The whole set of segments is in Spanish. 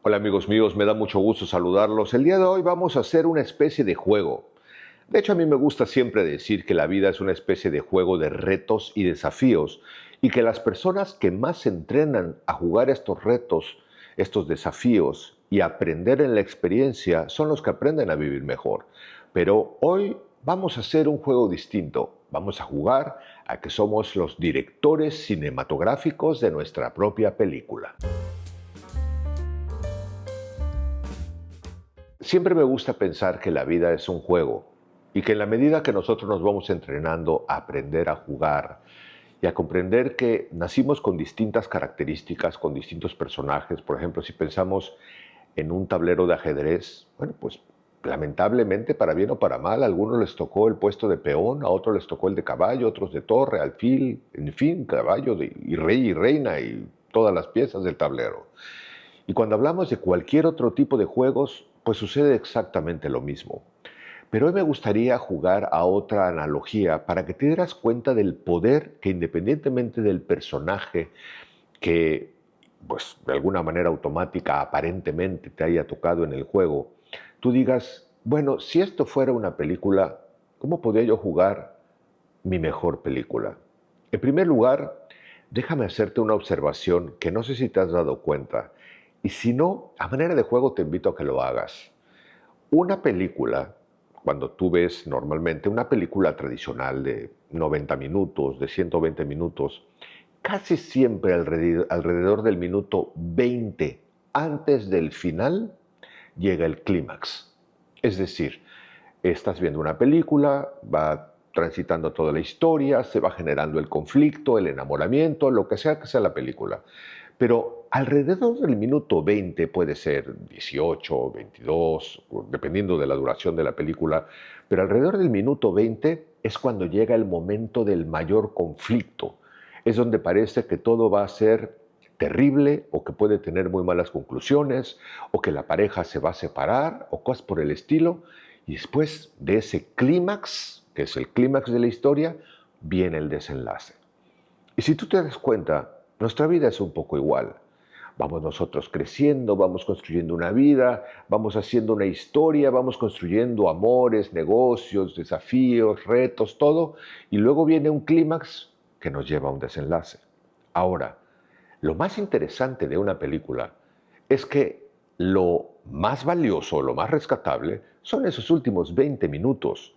Hola amigos míos, me da mucho gusto saludarlos. El día de hoy vamos a hacer una especie de juego. De hecho, a mí me gusta siempre decir que la vida es una especie de juego de retos y desafíos y que las personas que más se entrenan a jugar estos retos, estos desafíos y a aprender en la experiencia son los que aprenden a vivir mejor. Pero hoy vamos a hacer un juego distinto. Vamos a jugar a que somos los directores cinematográficos de nuestra propia película. Siempre me gusta pensar que la vida es un juego y que en la medida que nosotros nos vamos entrenando a aprender a jugar y a comprender que nacimos con distintas características, con distintos personajes, por ejemplo, si pensamos en un tablero de ajedrez, bueno, pues lamentablemente, para bien o para mal, a algunos les tocó el puesto de peón, a otros les tocó el de caballo, otros de torre, alfil, en fin, y rey y reina y todas las piezas del tablero. Y cuando hablamos de cualquier otro tipo de juegos, pues sucede exactamente lo mismo. Pero hoy me gustaría jugar a otra analogía para que te dieras cuenta del poder que independientemente del personaje que, pues de alguna manera automática, aparentemente te haya tocado en el juego, tú digas, bueno, si esto fuera una película, ¿cómo podría yo jugar mi mejor película? En primer lugar, déjame hacerte una observación que no sé si te has dado cuenta, y si no, a manera de juego te invito a que lo hagas. Una película, cuando tú ves normalmente una película tradicional de 90 minutos, de 120 minutos, casi siempre alrededor del minuto 20 antes del final llega el clímax. Es decir, estás viendo una película, va transitando toda la historia, se va generando el conflicto, el enamoramiento, lo que sea la película. Pero alrededor del minuto 20, puede ser 18, 22, dependiendo de la duración de la película, pero alrededor del minuto 20 es cuando llega el momento del mayor conflicto. Es donde parece que todo va a ser terrible o que puede tener muy malas conclusiones o que la pareja se va a separar o cosas por el estilo. Y después de ese clímax, que es el clímax de la historia, viene el desenlace. Y si tú te das cuenta, nuestra vida es un poco igual. Vamos nosotros creciendo, vamos construyendo una vida, vamos haciendo una historia, vamos construyendo amores, negocios, desafíos, retos, todo, y luego viene un clímax que nos lleva a un desenlace. Ahora, lo más interesante de una película es que lo más valioso, lo más rescatable, son esos últimos 20 minutos,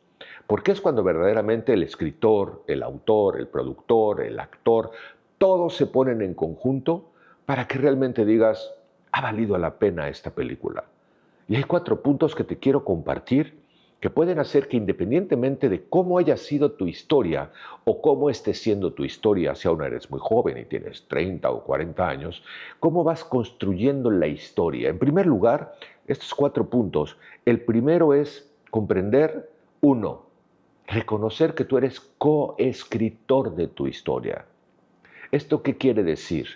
porque es cuando verdaderamente el escritor, el autor, el productor, el actor, todos se ponen en conjunto para que realmente digas, ha valido la pena esta película. Y hay 4 puntos que te quiero compartir que pueden hacer que independientemente de cómo haya sido tu historia o cómo esté siendo tu historia, si aún eres muy joven y tienes 30 o 40 años, cómo vas construyendo la historia. En primer lugar, estos 4 puntos, el primero es comprender, uno, reconocer que tú eres coescritor de tu historia. ¿Esto qué quiere decir?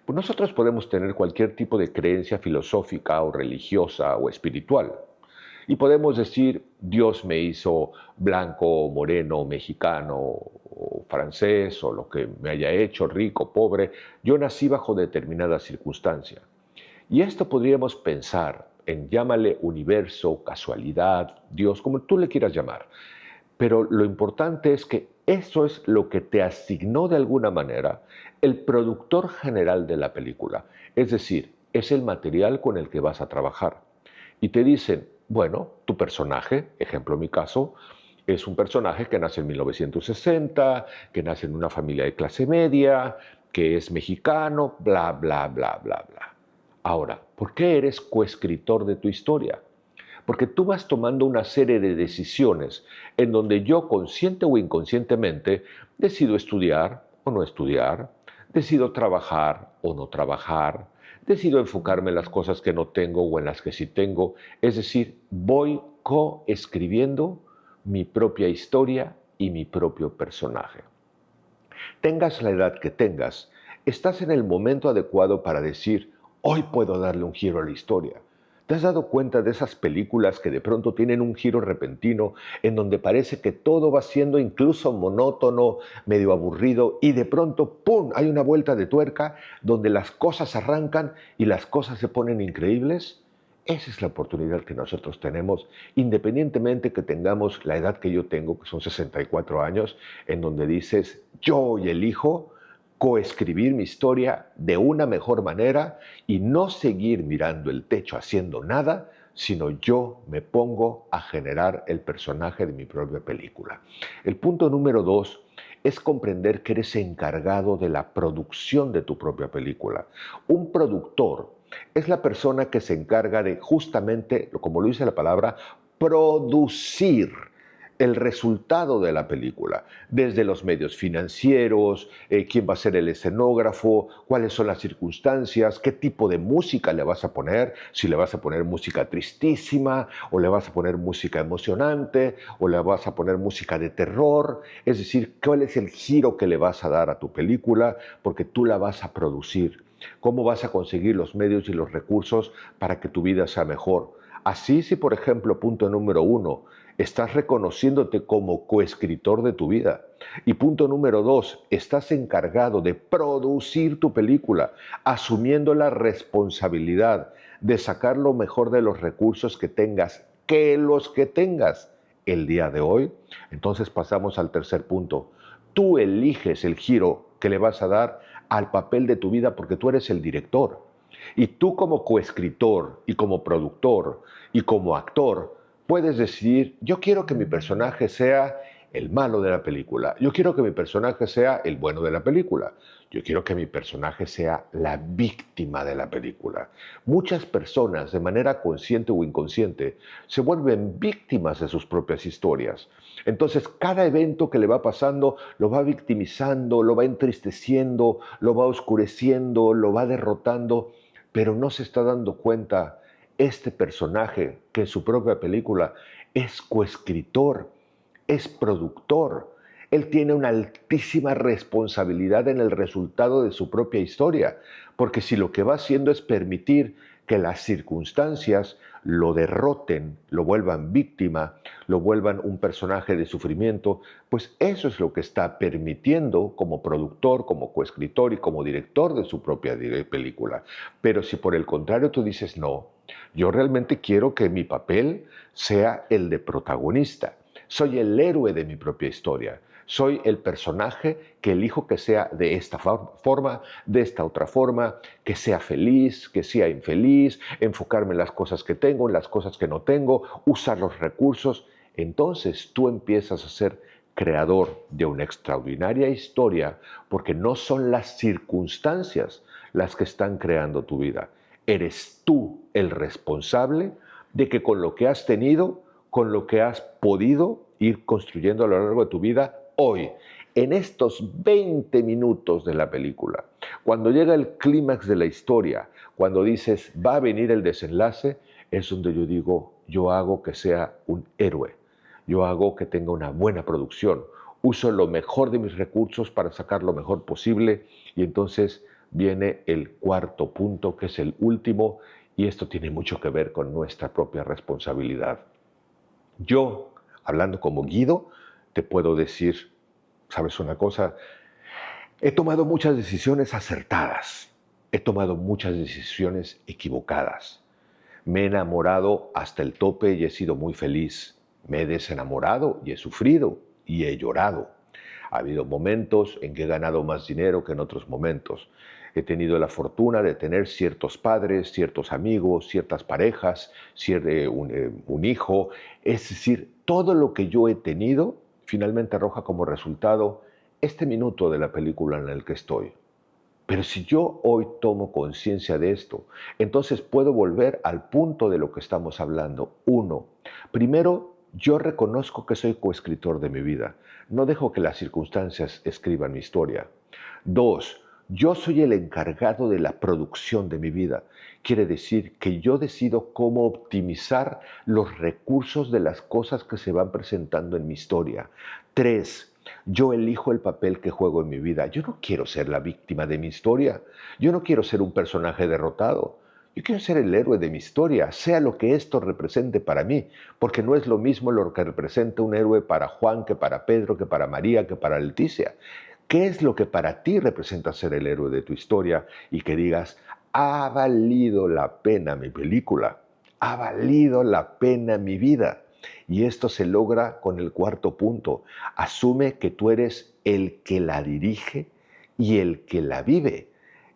Pues nosotros podemos tener cualquier tipo de creencia filosófica o religiosa o espiritual. Y podemos decir, Dios me hizo blanco, moreno, mexicano, o francés, o lo que me haya hecho, rico, pobre. Yo nací bajo determinada circunstancia. Y esto podríamos pensar en, llámale universo, casualidad, Dios, como tú le quieras llamar. Pero lo importante es que eso es lo que te asignó de alguna manera el productor general de la película. Es decir, es el material con el que vas a trabajar. Y te dicen, bueno, tu personaje, ejemplo mi caso, es un personaje que nace en 1960, que nace en una familia de clase media, que es mexicano, bla, bla, bla, bla, bla. Ahora, ¿por qué eres coescritor de tu historia? Porque tú vas tomando una serie de decisiones en donde yo, consciente o inconscientemente, decido estudiar o no estudiar, decido trabajar o no trabajar, decido enfocarme en las cosas que no tengo o en las que sí tengo. Es decir, voy coescribiendo mi propia historia y mi propio personaje. Tengas la edad que tengas, estás en el momento adecuado para decir, hoy puedo darle un giro a la historia. ¿Te has dado cuenta de esas películas que de pronto tienen un giro repentino en donde parece que todo va siendo incluso monótono, medio aburrido y de pronto, ¡pum!, hay una vuelta de tuerca donde las cosas arrancan y las cosas se ponen increíbles? Esa es la oportunidad que nosotros tenemos, independientemente que tengamos la edad que yo tengo, que son 64 años, en donde dices, yo hoy elijo coescribir mi historia de una mejor manera y no seguir mirando el techo haciendo nada, sino yo me pongo a generar el personaje de mi propia película. El punto número 2 es comprender que eres encargado de la producción de tu propia película. Un productor es la persona que se encarga de justamente, como lo dice la palabra, producir el resultado de la película, desde los medios financieros, quién va a ser el escenógrafo, cuáles son las circunstancias, qué tipo de música le vas a poner, si le vas a poner música tristísima, o le vas a poner música emocionante, o le vas a poner música de terror, es decir, cuál es el giro que le vas a dar a tu película, porque tú la vas a producir. ¿Cómo vas a conseguir los medios y los recursos para que tu vida sea mejor? Así, si por ejemplo, punto número 1, estás reconociéndote como coescritor de tu vida. Y punto número 2, estás encargado de producir tu película, asumiendo la responsabilidad de sacar lo mejor de los recursos que los que tengas el día de hoy. Entonces pasamos al tercer punto. Tú eliges el giro que le vas a dar al papel de tu vida porque tú eres el director. Y tú como coescritor y como productor y como actor puedes decidir, yo quiero que mi personaje sea el malo de la película, yo quiero que mi personaje sea el bueno de la película, yo quiero que mi personaje sea la víctima de la película. Muchas personas, de manera consciente o inconsciente, se vuelven víctimas de sus propias historias. Entonces, cada evento que le va pasando lo va victimizando, lo va entristeciendo, lo va oscureciendo, lo va derrotando, pero no se está dando cuenta este personaje que en su propia película es coescritor, es productor. Él tiene una altísima responsabilidad en el resultado de su propia historia, porque si lo que va haciendo es permitir que las circunstancias lo derroten, lo vuelvan víctima, lo vuelvan un personaje de sufrimiento, pues eso es lo que está permitiendo como productor, como coescritor y como director de su propia película. Pero si por el contrario tú dices, no, yo realmente quiero que mi papel sea el de protagonista, soy el héroe de mi propia historia. Soy el personaje que elijo que sea de esta forma, de esta otra forma, que sea feliz, que sea infeliz, enfocarme en las cosas que tengo, en las cosas que no tengo, usar los recursos. Entonces tú empiezas a ser creador de una extraordinaria historia porque no son las circunstancias las que están creando tu vida. Eres tú el responsable de que con lo que has tenido, con lo que has podido ir construyendo a lo largo de tu vida, hoy, en estos 20 minutos de la película, cuando llega el clímax de la historia, cuando dices, va a venir el desenlace, es donde yo digo, yo hago que sea un héroe, yo hago que tenga una buena producción, uso lo mejor de mis recursos para sacar lo mejor posible y entonces viene el cuarto punto, que es el último, y esto tiene mucho que ver con nuestra propia responsabilidad. Yo, hablando como Guido, te puedo decir, ¿sabes una cosa? He tomado muchas decisiones acertadas, he tomado muchas decisiones equivocadas. Me he enamorado hasta el tope y he sido muy feliz. Me he desenamorado y he sufrido y he llorado. Ha habido momentos en que he ganado más dinero que en otros momentos. He tenido la fortuna de tener ciertos padres, ciertos amigos, ciertas parejas, un hijo. Es decir, todo lo que yo he tenido finalmente arroja como resultado este minuto de la película en el que estoy. Pero si yo hoy tomo conciencia de esto, entonces puedo volver al punto de lo que estamos hablando. Uno, primero, yo reconozco que soy coescritor de mi vida. No dejo que las circunstancias escriban mi historia. Dos, yo soy el encargado de la producción de mi vida. Quiere decir que yo decido cómo optimizar los recursos de las cosas que se van presentando en mi historia. Tres, yo elijo el papel que juego en mi vida. Yo no quiero ser la víctima de mi historia. Yo no quiero ser un personaje derrotado. Yo quiero ser el héroe de mi historia, sea lo que esto represente para mí, porque no es lo mismo lo que representa un héroe para Juan, que para Pedro, que para María, que para Leticia. ¿Qué es lo que para ti representa ser el héroe de tu historia? Y que digas, ha valido la pena mi película, ha valido la pena mi vida. Y esto se logra con el cuarto punto. Asume que tú eres el que la dirige y el que la vive.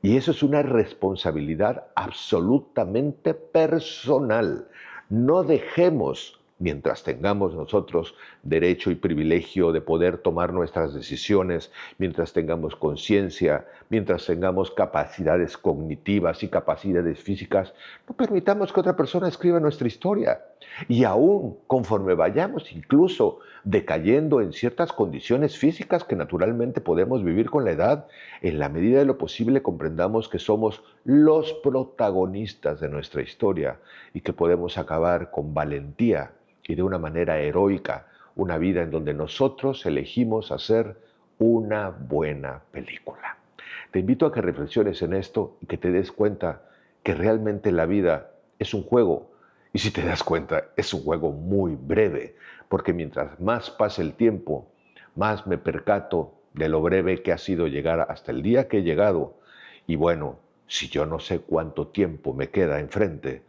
Y eso es una responsabilidad absolutamente personal. No dejemos, mientras tengamos nosotros derecho y privilegio de poder tomar nuestras decisiones, mientras tengamos conciencia, mientras tengamos capacidades cognitivas y capacidades físicas, no permitamos que otra persona escriba nuestra historia. Y aún conforme vayamos incluso decayendo en ciertas condiciones físicas que naturalmente podemos vivir con la edad, en la medida de lo posible comprendamos que somos los protagonistas de nuestra historia y que podemos acabar con valentía y de una manera heroica una vida en donde nosotros elegimos hacer una buena película. Te invito a que reflexiones en esto y que te des cuenta que realmente la vida es un juego. Y si te das cuenta, es un juego muy breve, porque mientras más pase el tiempo, más me percato de lo breve que ha sido llegar hasta el día que he llegado. Y bueno, si yo no sé cuánto tiempo me queda enfrente,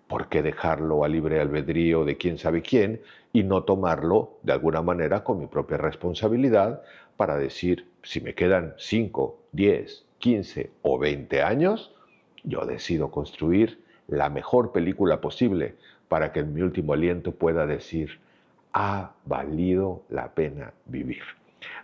¿por qué dejarlo a libre albedrío de quién sabe quién y no tomarlo de alguna manera con mi propia responsabilidad para decir, si me quedan 5, 10, 15 o 20 años, yo decido construir la mejor película posible para que en mi último aliento pueda decir, ha valido la pena vivir?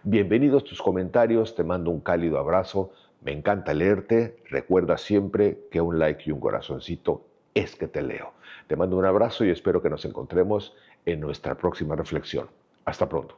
Bienvenidos tus comentarios, te mando un cálido abrazo, me encanta leerte, recuerda siempre que un like y un corazoncito es que te leo. Te mando un abrazo y espero que nos encontremos en nuestra próxima reflexión. Hasta pronto.